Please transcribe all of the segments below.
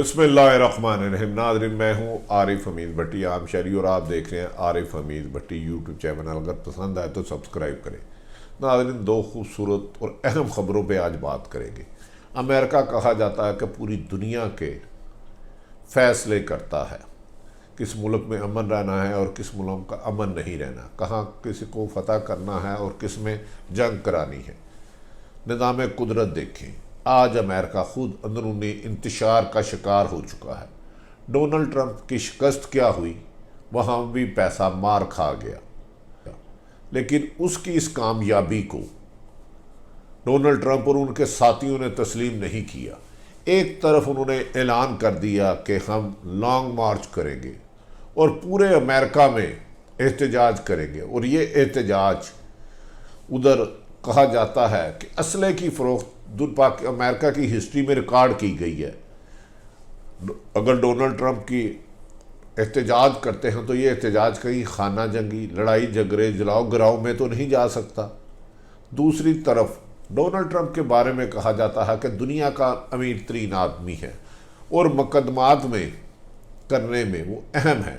बिस्मिल्लाहिर्रहमानिर्रहीम। नाज़रीन, मैं हूँ आरिफ हमीद भट्टी, आम शहरी, और आप देख रहे हैं आरिफ हमीद भट्टी यूट्यूब चैनल। अगर पसंद आए तो सब्सक्राइब करें। नाज़रीन, दो खूबसूरत और अहम ख़बरों पे आज बात करेंगे। अमेरिका कहा जाता है कि पूरी दुनिया के फ़ैसले करता है किस मुल्क में अमन रहना है और किस मुल्क का अमन नहीं रहना, कहाँ किसी को फतह करना है और किस में जंग करानी है। निज़ाम कुदरत देखें, आज अमेरिका खुद अंदरूनी इंतशार का शिकार हो चुका है। डोनाल्ड ट्रंप की शिकस्त क्या हुई, वहाँ भी पैसा मार खा गया, लेकिन उसकी इस कामयाबी को डोनाल्ड ट्रंप और उनके साथियों ने तस्लीम नहीं किया। एक तरफ उन्होंने ऐलान कर दिया कि हम लॉन्ग मार्च करेंगे और पूरे अमेरिका में एहतजाज करेंगे, और ये एहतजाज उधर कहा जाता है कि असले की फ़रोख्त अमेरिका की हिस्ट्री में रिकॉर्ड की गई है। अगर डोनाल्ड ट्रंप की एहतजाज करते हैं तो ये एहतजाज कहीं खाना जंगी, लड़ाई झगड़े, जलाओ गिराव में तो नहीं जा सकता। दूसरी तरफ डोनाल्ड ट्रंप के बारे में कहा जाता है कि दुनिया का अमीर तरीन आदमी है और मुकदमात में करने में वो अहम है।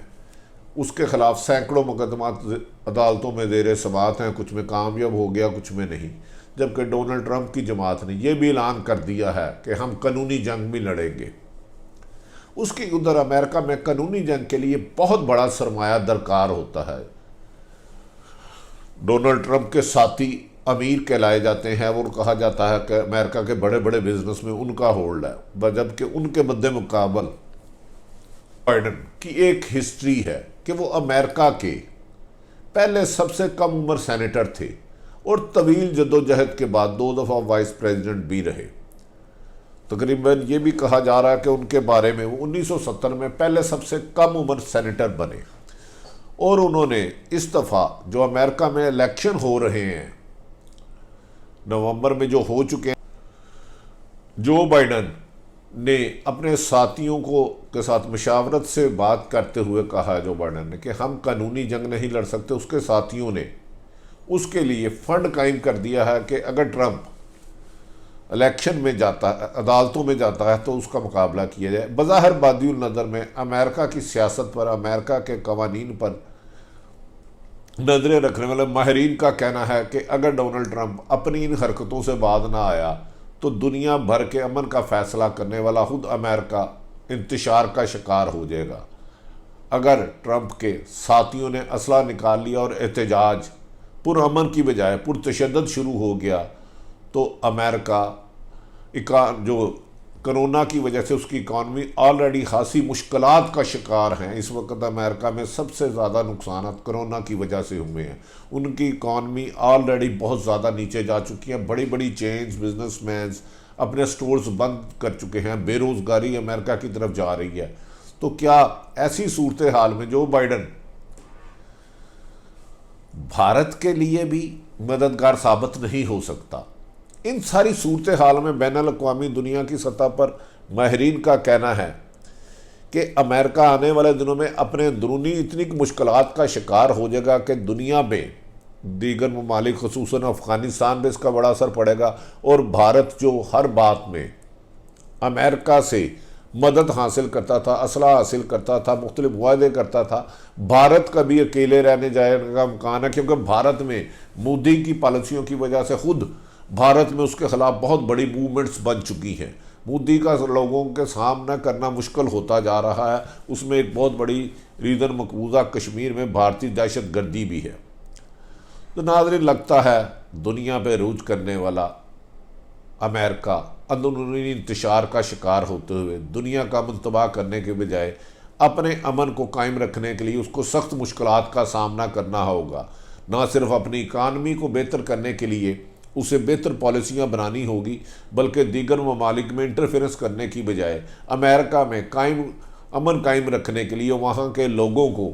उसके ख़िलाफ़ सैकड़ों मुकदमात अदालतों में ज़ेर समाअत हैं, कुछ में कामयाब हो गया, कुछ में नहीं। जबकि डोनाल्ड ट्रंप की जमात ने यह भी ऐलान कर दिया है कि हम कानूनी जंग भी लड़ेंगे। उसकी उधर अमेरिका में कानूनी जंग के लिए बहुत बड़ा सरमाया दरकार होता है। डोनाल्ड ट्रंप के साथी अमीर कहलाए जाते हैं और कहा जाता है कि अमेरिका के बड़े बड़े बिजनेस में उनका होल्ड है, जबकि उनके मद्दे मुकाबल बाइडन की एक हिस्ट्री है कि वो अमेरिका के पहले सबसे कम उम्र सेनेटर थे और तवील जद्दोजहद के बाद 2 दफ़ा वाइस प्रेसिडेंट भी रहे। तकरीबन ये भी कहा जा रहा है कि उनके बारे में वो 1970 में पहले सबसे कम उम्र सेनेटर बने, और उन्होंने इस दफ़ा जो अमेरिका में इलेक्शन हो रहे हैं नवंबर में जो हो चुके हैं, जो बाइडन ने अपने साथियों को के साथ मशावरत से बात करते हुए कहा, जो बाइडन ने, कि हम कानूनी जंग नहीं लड़ सकते। उसके साथियों ने उसके लिए फंड कायम कर दिया है कि अगर ट्रंप इलेक्शन में जाता है, अदालतों में जाता है, तो उसका मुकाबला किया जाए। बज़ाहिर बादिउल नज़र में अमेरिका की सियासत पर, अमेरिका के कवानीन पर नज़रें रखने वाले माहिरीन का कहना है कि अगर डोनाल्ड ट्रंप अपनी इन हरकतों से बाज ना आया तो दुनिया भर के अमन का फ़ैसला करने वाला खुद अमेरिका इंतशार का शिकार हो जाएगा। अगर ट्रंप के साथियों ने असला निकाल लिया और एहतजाज पुरअमन की बजाय पुरतशद्दुद शुरू हो गया, तो अमेरिका जो कोरोना की वजह से उसकी इकानमी ऑलरेडी खासी मुश्किलात का शिकार हैं। इस वक्त अमेरिका में सबसे ज़्यादा नुकसान कोरोना की वजह से हुए हैं। उनकी इकानमी ऑलरेडी बहुत ज़्यादा नीचे जा चुकी है। बड़ी बड़ी चेन्स, बिजनेसमैन्स अपने स्टोर्स बंद कर चुके हैं। बेरोज़गारी अमेरिका की तरफ जा रही है। तो क्या ऐसी सूरत हाल में जो बाइडन भारत के लिए भी मददगार साबित नहीं हो सकता? इन सारी सूरत हाल में बैनुल-अक़वामी दुनिया की सतह पर माहिरीन का कहना है कि अमेरिका आने वाले दिनों में अपने अंदरूनी इतनी मुश्किलात का शिकार हो जाएगा कि दुनिया में दीगर ममालिक, ख़ुसूसन अफ़गानिस्तान पर इसका बड़ा असर पड़ेगा। और भारत जो हर बात में अमेरिका से मदद हासिल करता था, असला हासिल करता था, मुख्तलिफ वादे करता था, भारत का भी अकेले रहने जाने का इम्कान है, क्योंकि भारत में मोदी की पॉलिसियों की वजह से खुद भारत में उसके ख़िलाफ़ बहुत बड़ी मूवमेंट्स बन चुकी हैं। मोदी का लोगों के सामना करना मुश्किल होता जा रहा है। उसमें एक बहुत बड़ी रीज़न मकबूजा कश्मीर में भारतीय दहशत गर्दी भी है। तो नाज़रीन, लगता है दुनिया पे रूज करने वाला अमेरिका अंदरूनी इंतशार का शिकार होते हुए दुनिया का अमन तबाह करने के बजाय अपने अमन को कायम रखने के लिए उसको सख्त मुश्किलात का सामना करना होगा। ना सिर्फ अपनी इकानमी को बेहतर करने के लिए उसे बेहतर पॉलिसियाँ बनानी होगी, बल्कि दीगर ममालिक में इंटरफेरेंस करने की बजाय अमेरिका में अमन कायम रखने के लिए वहाँ के लोगों को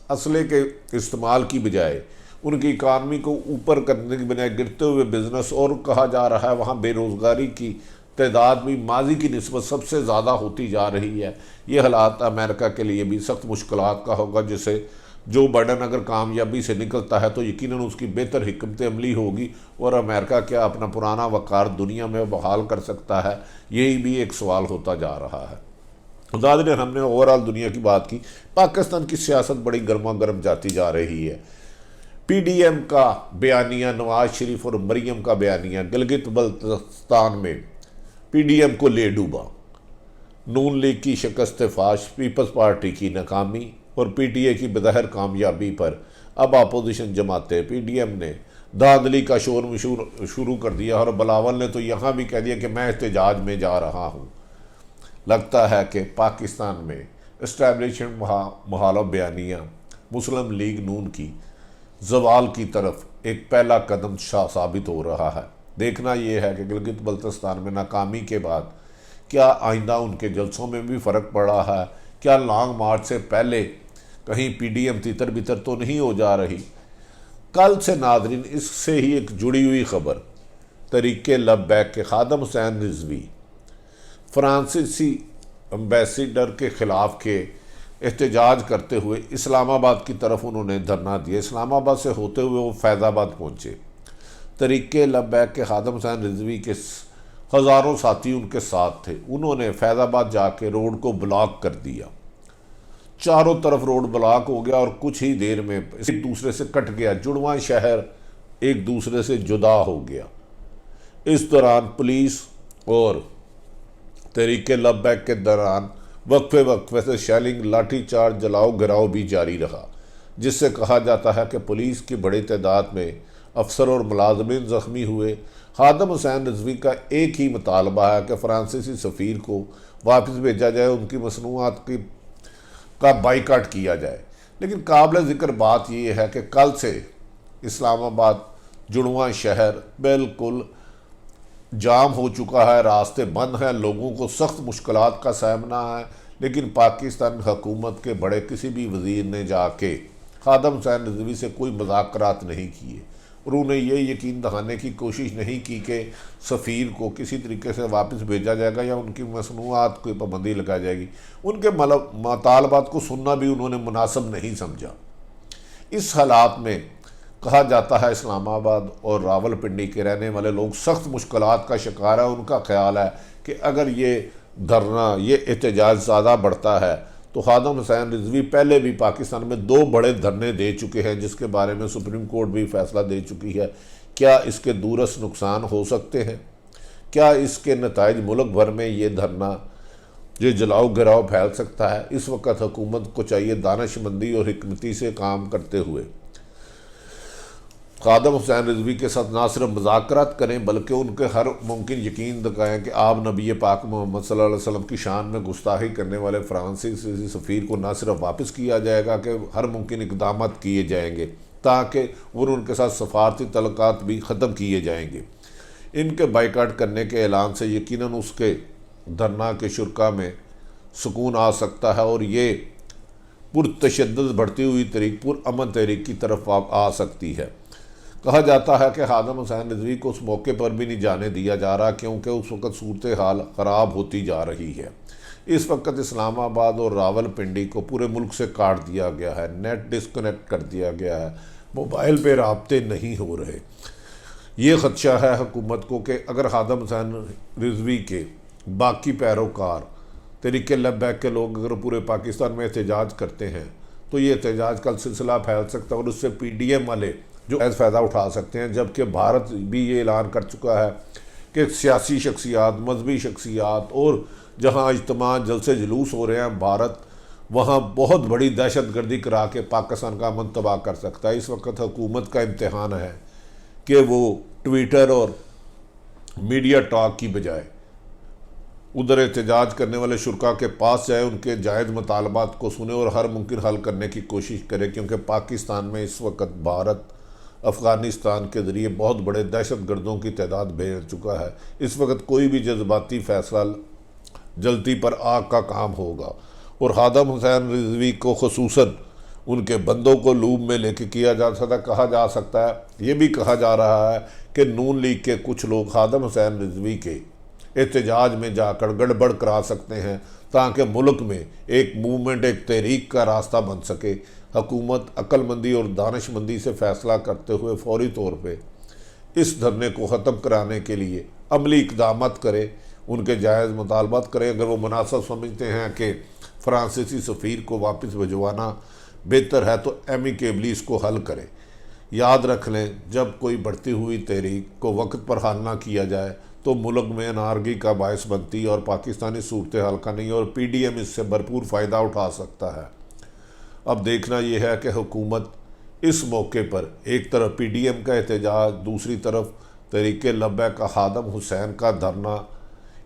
असले के इस्तेमाल की बजाय उनकी इकानमी को ऊपर करने की बजाय गिरते हुए बिजनेस, और कहा जा रहा है वहाँ बेरोज़गारी की तादाद भी माजी की निस्बत सबसे ज़्यादा होती जा रही है। ये हालात अमेरिका के लिए भी सख्त मुश्किलात का होगा, जिसे जो बाइडन अगर कामयाबी से निकलता है तो यकीनन उसकी बेहतर हिकमत अमली होगी और अमेरिका क्या अपना पुराना वक़ार दुनिया में बहाल कर सकता है, यही भी एक सवाल होता जा रहा है। नाज़रीन, हमने ओवरऑल दुनिया की बात की। पाकिस्तान की सियासत बड़ी गर्मा गर्म जाती जा रही है। पीडीएम का बयानिया, नवाज शरीफ और मरियम का बयानिया, गिलगित बल्तिस्तान में पीडीएम को ले डूबा। नून लीग की शिकस्त फाश, पीपल्स पार्टी की नाकामी और पीटीए की बज़ाहिर कामयाबी पर अब अपोजिशन जमाते पीडीएम ने धांधली का शोर मशूर शुरू कर दिया और बिलावल ने तो यहाँ भी कह दिया कि मैं एहतजाज में जा रहा हूँ। लगता है कि पाकिस्तान में इस्टेब्लिशमेंट महाल बयानिया मुस्लिम लीग नून की जवाल की तरफ एक पहला कदम साबित हो रहा है। देखना यह है कि गिलगित बल्तिस्तान में नाकामी के बाद क्या आइंदा उनके जलसों में भी फ़र्क पड़ा है, क्या लॉन्ग मार्च से पहले कहीं पीडीएम तितर बितर तो नहीं हो जा रही। कल से नाज़रीन इससे ही एक जुड़ी हुई खबर, तरीके लबैक के खादम हुसैन रिजवी फ्रांसीसी एम्बेसडर के ख़िलाफ़ के एहतजाज करते हुए इस्लामाबाद की तरफ उन्होंने धरना दिया। इस्लामाबाद से होते हुए वो फैज़ाबाद पहुँचे। तरीके लबैक के खादम हुसैन रिजवी के हज़ारों साथी उनके साथ थे। उन्होंने फैज़ाबाद जाके रोड को ब्लॉक कर दिया। चारों तरफ रोड ब्लॉक हो गया और कुछ ही देर में एक दूसरे से कट गया। जुड़वा शहर एक दूसरे से जुदा हो गया। इस दौरान पुलिस और तरीके लबैक के दौरान वक्फे से शेलिंग, लाठी चार्ज, जलाओ गिराओ भी जारी रहा, जिससे कहा जाता है कि पुलिस की बड़ी तादाद में अफसर और मुलाजमीन ज़ख्मी हुए। खादम हुसैन रिजवी का एक ही मुतालबा है कि फ्रांसीसी सफ़ीर को वापस भेजा जाए, उनकी मसनूआत का बाइकाट किया जाए। लेकिन काबिल ज़िक्र बात यह है कि कल से इस्लामाबाद जुड़वा शहर बिल्कुल जाम हो चुका है, रास्ते बंद हैं, लोगों को सख्त मुश्किलात का सामना है। लेकिन पाकिस्तान हुकूमत के बड़े किसी भी वज़ीर ने जाके खादम हुसैन रिजवी से कोई मुज़ाकरात नहीं किए और उन्हें ये यकीन दिलाने की कोशिश नहीं की कि सफ़ीर को किसी तरीके से वापस भेजा जाएगा या उनकी मसनूआत को पाबंदी लगाई जाएगी। उनके मतालबात को सुनना भी उन्होंने मुनासिब नहीं समझा। इस हालात में कहा जाता है इस्लामाबाद और रावलपिंडी के रहने वाले लोग सख्त मुश्किलात का शिकार है। उनका ख्याल है कि अगर ये धरना, ये एहतजाज ज़्यादा बढ़ता है तो खादम हुसैन रिजवी पहले भी पाकिस्तान में 2 बड़े धरने दे चुके हैं, जिसके बारे में सुप्रीम कोर्ट भी फैसला दे चुकी है। क्या इसके दूरस्थ नुकसान हो सकते हैं? क्या इसके नताइज मुल्क भर में ये धरना, ये जलाओ गिराओ फैल सकता है? इस वक्त हुकूमत को चाहिए दानिशमंदी और हिकमती से काम करते हुए खादम हुसैन रिजवी के साथ ना सिर्फ मुज़ाकरात करें बल्कि उनके हर मुमकिन यकीन दिखाएँ कि आप नबी पाक मोहम्मद सल्लल्लाहु अलैहि वसल्लम की शान में गुस्ताखी करने वाले फ्रांसीसी सफ़ीर को ना सिर्फ वापस किया जाएगा कि हर मुमकिन इक़दाम किए जाएंगे ताकि उनके साथ सफारती तल्लुकात भी ख़त्म किए जाएंगे। इनके बाइकाट करने के ऐलान से यकीनन उसके धरना के शुरा में सुकून आ सकता है और ये पुरतशद्दुद बढ़ती हुई पुरअमन तहरीक की तरफ आ सकती है। कहा जाता है कि खादम हुसैन रिजवी को उस मौके पर भी नहीं जाने दिया जा रहा क्योंकि उस वक़्त सूरत हाल ख़राब होती जा रही है। इस वक्त इस्लामाबाद और रावलपिंडी को पूरे मुल्क से काट दिया गया है, नेट डिस्कनेक्ट कर दिया गया है, मोबाइल पे राब्ते नहीं हो रहे। ये ख़दशा है हुकूमत को कि अगर खादम हुसैन रिजवी के बाकी पैरोकार तरीके लबैक के लोग अगर पूरे पाकिस्तान में एहतजाज करते हैं तो ये एहतजाज का सिलसिला फैल सकता है और उससे पीडीएम वाले जो फ़ायदा उठा सकते हैं। जबकि भारत भी ये ऐलान कर चुका है कि सियासी शख्सियात, मजहबी शख्सियात और जहाँ इज्तिमा जलसे जुलूस हो रहे हैं भारत वहाँ बहुत बड़ी दहशत गर्दी करा के पाकिस्तान का अमन तबाह कर सकता है। इस वक्त हुकूमत का इम्तहान है कि वो ट्विटर और मीडिया टॉक की बजाय उधर एहतजाज करने वाले शुरा के पास जाए, उनके जायज़ मुतालबात को सुने और हर मुमकिन हल करने की कोशिश करे। क्योंकि पाकिस्तान में इस वक्त भारत अफ़गानिस्तान के ज़रिए बहुत बड़े दहशत गर्दों की तादाद भेज चुका है। इस वक्त कोई भी जज्बाती फ़ैसला जल्दी पर आग का काम होगा और खादम हुसैन रिजवी को खुसूसन उनके बंदों को लूब में लेके किया जा सकता। कहा जा सकता है, ये भी कहा जा रहा है कि नून लीग के कुछ लोग खादम हुसैन रिजवी के एहतजाज में जाकर गड़बड़ करा सकते हैं ताकि मुल्क में एक मूवमेंट, एक तहरीक का रास्ता बन सके। हुकूमत अक्लमंदी और दानिशमंदी से फ़ैसला करते हुए फौरी तौर पे इस धरने को ख़त्म कराने के लिए अमली इक़दाम करे, उनके जायज़ मुतालबात करें। अगर वो मुनासिब समझते हैं कि फ्रांसीसी सफ़ीर को वापस भिजवाना बेहतर है तो एमिकेबली इसको हल करें। याद रख लें, जब कोई बढ़ती हुई तहरीक को वक्त पर हल ना किया जाए तो मुल्क में अनारगी का बायस बनती और पाकिस्तानी सूरत हाल का नहीं, और PDM इससे भरपूर फ़ायदा उठा सकता है। अब देखना यह है कि हुकूमत इस मौके पर एक तरफ PDM का एहतजाज, दूसरी तरफ तहरीक लब्बैक खादम हुसैन का धरना,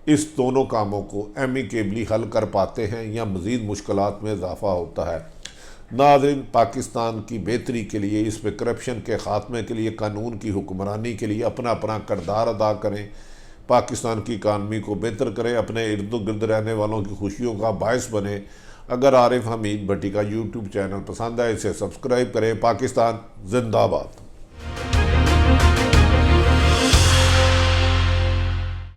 इस दोनों कामों को एमिकेबली हल कर पाते हैं या मज़ीद मुश्किलात में इजाफा होता है। नाज़रीन, पाकिस्तान की बेहतरी के लिए, इसमें करप्शन के ख़ात्मे के लिए, कानून की हुक्मरानी के लिए अपना अपना किरदार अदा करें, पाकिस्तान की इकानमी को बेहतर करें, अपने इर्द गिर्द रहने वालों की खुशियों का बायस बने। अगर आरिफ हमीद भट्टी का YouTube चैनल पसंद है इसे सब्सक्राइब करें। पाकिस्तान जिंदाबाद।